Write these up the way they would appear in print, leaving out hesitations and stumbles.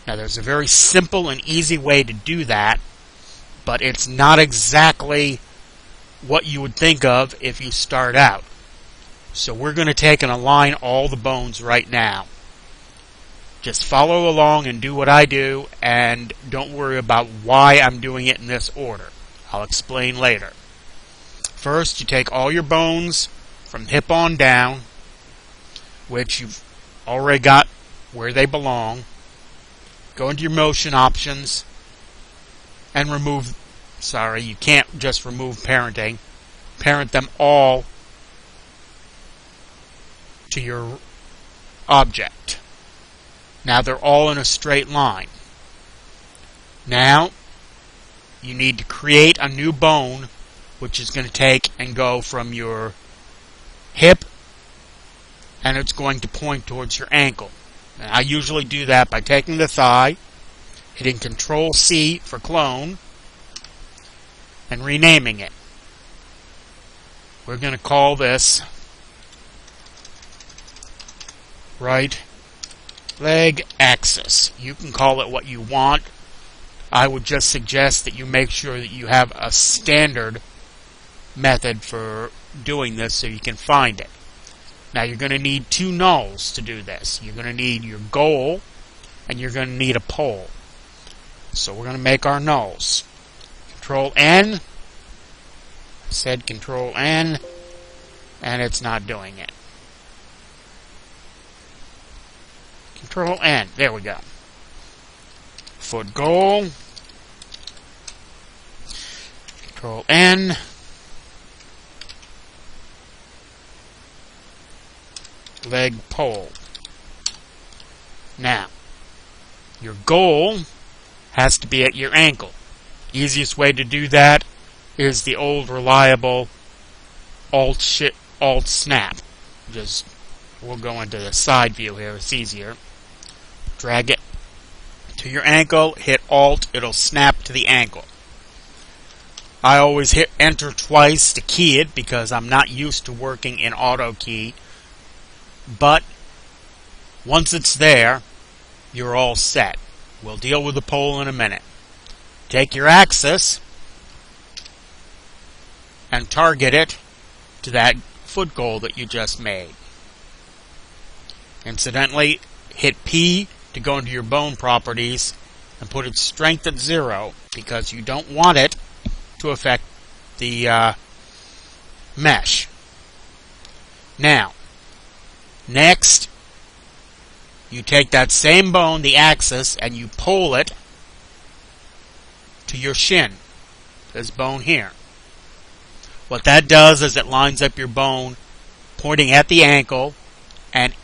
Now there's a very simple and easy way to do that, but it's not exactly what you would think of if you start out. So we're going to take and align all the bones right now. Just follow along and do what I do, and don't worry about why I'm doing it in this order. I'll explain later. First, you take all your bones from hip on down, which you've already got where they belong. Go into your motion options and remove, you can't just remove parenting. Parent them all to your object. Now they're all in a straight line. Now you need to create a new bone, which is going to take and go from your hip, and it's going to point towards your ankle. And I usually do that by taking the thigh, hitting Control-C for clone, and renaming it. We're going to call this right leg axis. You can call it what you want. I would just suggest that you make sure that you have a standard method for doing this so you can find it. Now you're going to need two nulls to do this. You're going to need your goal and you're going to need a pole. So we're going to make our nulls. Control-N. I said Control-N, and it's not doing it. Control-N. There we go. Foot goal. Control-N. Leg pole. Now, your goal has to be at your ankle. Easiest way to do that is the old reliable alt snap. We'll go into the side view here, it's easier. Drag it to your ankle, hit Alt, it'll snap to the ankle. I always hit Enter twice to key it because I'm not used to working in auto key. But once it's there, you're all set. We'll deal with the pole in a minute. Take your axis and target it to that foot goal that you just made. Incidentally, hit P to go into your bone properties and put its strength at 0 because you don't want it to affect the mesh. Now, next, you take that same bone, the axis, and you pole it to your shin, this bone here. What that does is it lines up your bone pointing at the ankle and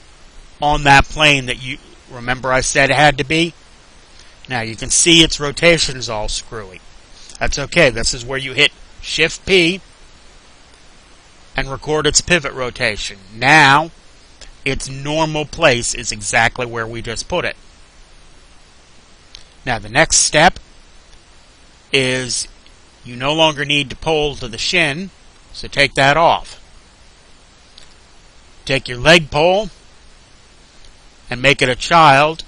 on that plane that you remember I said it had to be. Now you can see its rotation is all screwy. That's okay. This is where you hit Shift P and record its pivot rotation. Now its normal place is exactly where we just put it. Now the next step is you no longer need to pole to the shin, so take that off. Take your leg pole and make it a child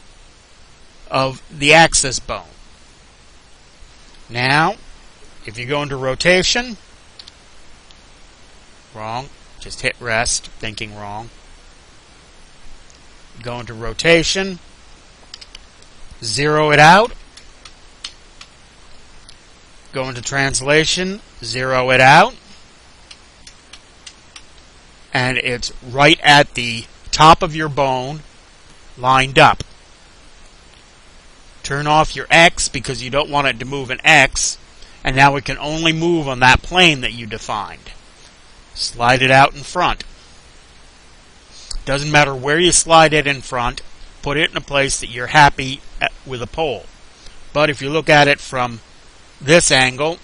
of the axis bone. Now, if you go into rotation, wrong, just hit rest, thinking wrong. Go into rotation, zero it out, go into translation, zero it out, and it's right at the top of your bone, lined up. Turn off your X because you don't want it to move an X, and now it can only move on that plane that you defined. Slide it out in front. Doesn't matter where you slide it in front, put it in a place that you're happy with a pole. But if you look at it from this angle,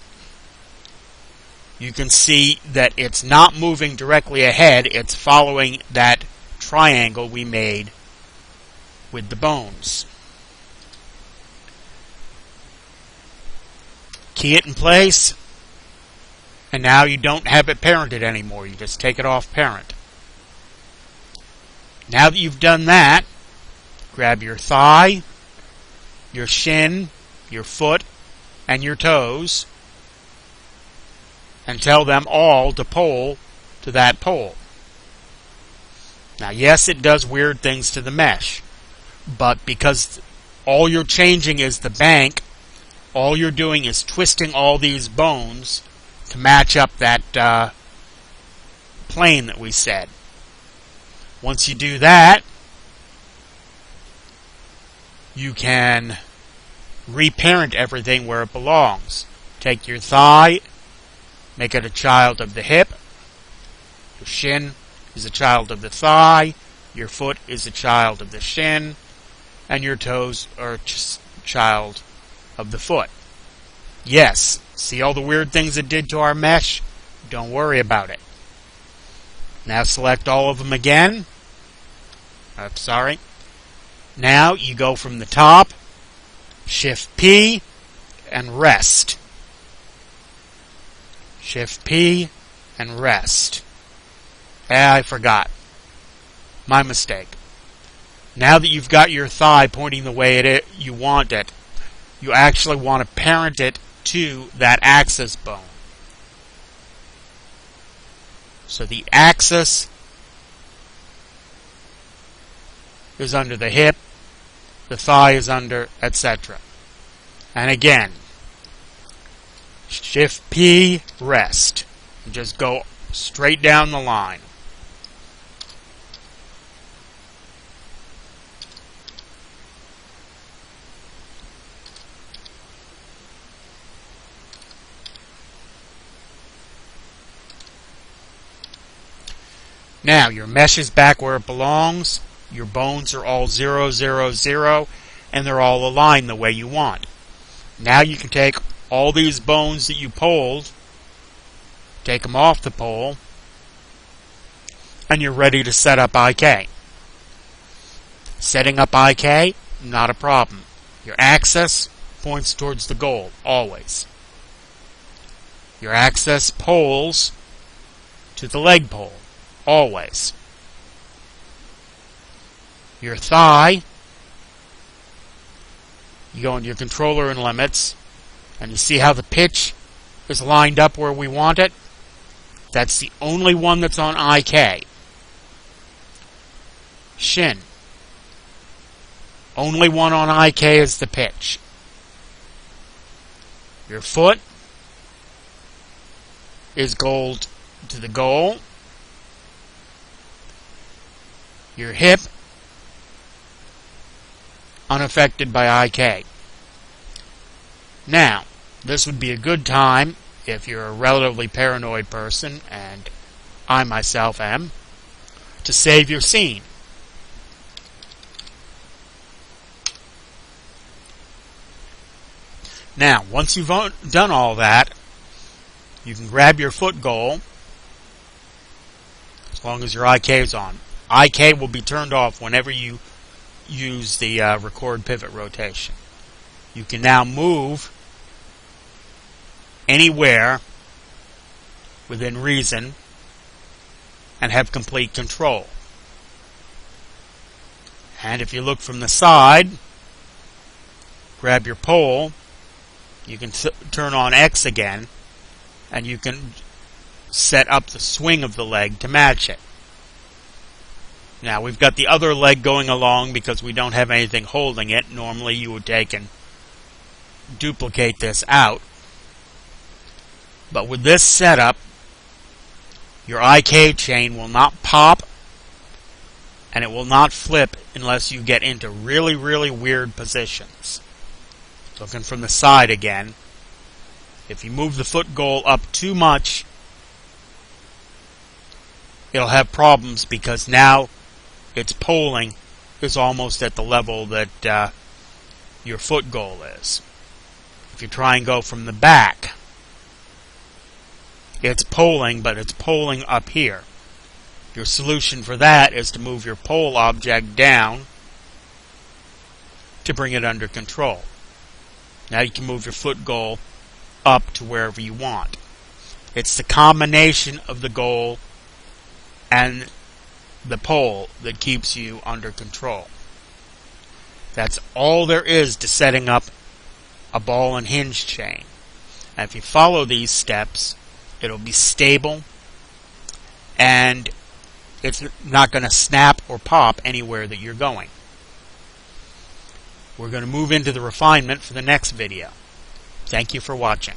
you can see that it's not moving directly ahead, it's following that triangle we made with the bones. Key it in place, and now you don't have it parented anymore. You just take it off parent. Now that you've done that, grab your thigh, your shin, your foot, and your toes, and tell them all to pole to that pole. Now, yes, it does weird things to the mesh, but because all you're changing is the bank, all you're doing is twisting all these bones to match up that plane that we said. Once you do that, you can reparent everything where it belongs. Take your thigh, make it a child of the hip. Your shin is a child of the thigh. Your foot is a child of the shin. And your toes are a child of the foot. Yes, see all the weird things it did to our mesh? Don't worry about it. Now select all of them again. Now you go from the top, Shift P, and rest. Shift P, and rest. I forgot. My mistake. Now that you've got your thigh pointing the way you want it, you actually want to parent it to that axis bone. So the axis is under the hip, the thigh is under, etc. And again, Shift P, rest. And just go straight down the line. Now, your mesh is back where it belongs. Your bones are all 0, 0, 0, and they're all aligned the way you want. Now you can take all these bones that you poled, take them off the pole, and you're ready to set up IK. Setting up IK, not a problem. Your axis points towards the goal, always. Your axis poles to the leg pole, always. Your thigh, you go into your controller and limits, and you see how the pitch is lined up where we want it? That's the only one that's on IK. Shin. Only one on IK is the pitch. Your foot is gold to the goal. Your hip, unaffected by IK. Now, this would be a good time, if you're a relatively paranoid person, and I myself am, to save your scene. Now, once you've done all that, you can grab your foot goal, as long as your IK is on. IK will be turned off whenever you use the record pivot rotation. You can now move anywhere within reason and have complete control. And if you look from the side, grab your pole, you can turn on X again, and you can set up the swing of the leg to match it. Now, we've got the other leg going along because we don't have anything holding it. Normally, you would take and duplicate this out. But with this setup, your IK chain will not pop, and it will not flip unless you get into really, really weird positions. Looking from the side again, if you move the foot goal up too much, it'll have problems because now its poling is almost at the level that your foot goal is. If you try and go from the back, it's poling, but it's poling up here. Your solution for that is to move your pole object down to bring it under control. Now you can move your foot goal up to wherever you want. It's the combination of the goal and the pole that keeps you under control. That's all there is to setting up a ball and hinge chain. And if you follow these steps, it'll be stable and it's not going to snap or pop anywhere that you're going. We're going to move into the refinement for the next video. Thank you for watching.